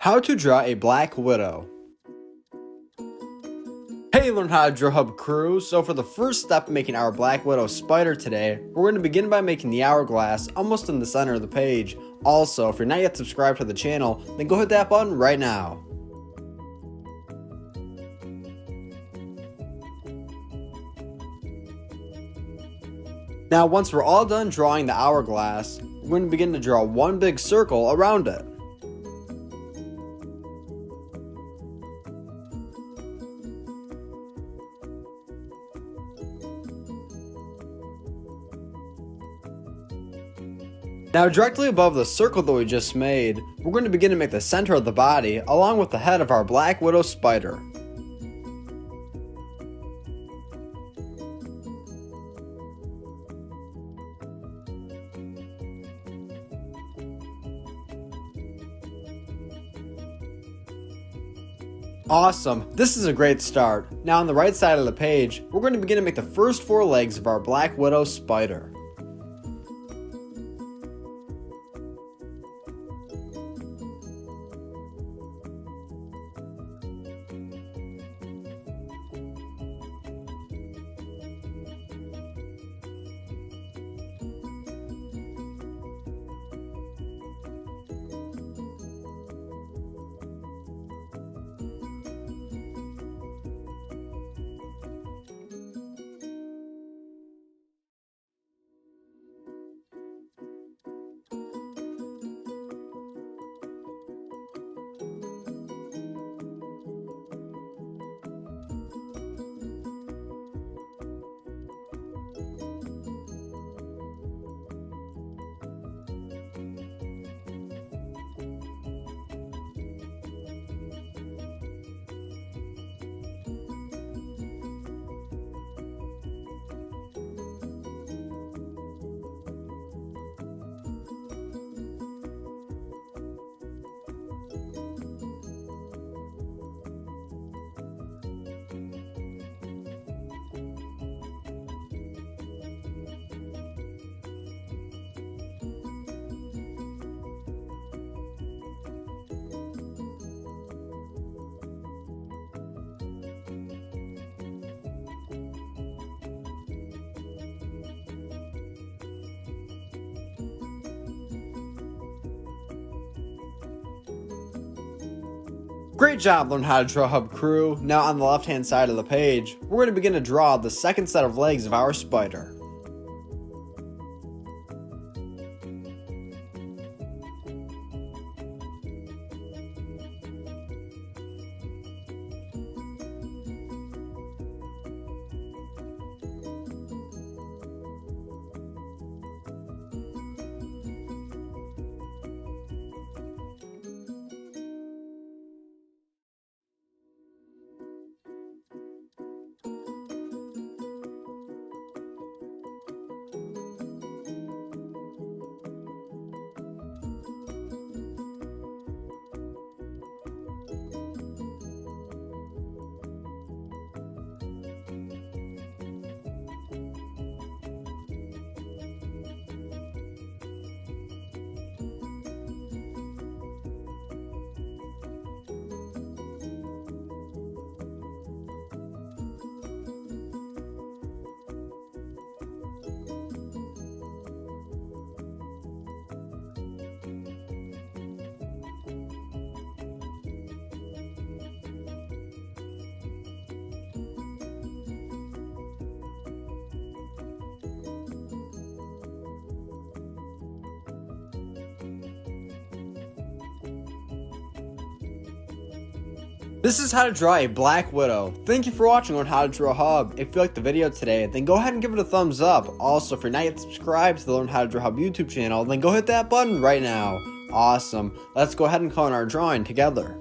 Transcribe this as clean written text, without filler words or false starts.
How to draw a black widow. Hey, learn how to draw hub crew. So for the first step in making our black widow spider today, we're going to begin by making the hourglass almost in the center of the page. Also, if you're not yet subscribed to the channel, then go hit that button right now. Now once we're all done drawing the hourglass, we're going to begin to draw one big circle around it. Now directly above the circle that we just made, we're going to begin to make the center of the body along with the head of our black widow spider. Awesome, this is a great start. Now on the right side of the page, we're going to begin to make the first 4 legs of our black widow spider. Great job learning how to draw hub crew. Now on the left hand side of the page, we're going to begin to draw the second set of legs of our spider. This is how to draw a black widow. Thank you for watching on how to draw a hub. If you liked the video today, then go ahead and give it a thumbs up. Also, if you're not yet subscribed to the Learn How to Draw Hub YouTube channel, then go hit that button right now. Awesome. Let's go ahead and color our drawing together.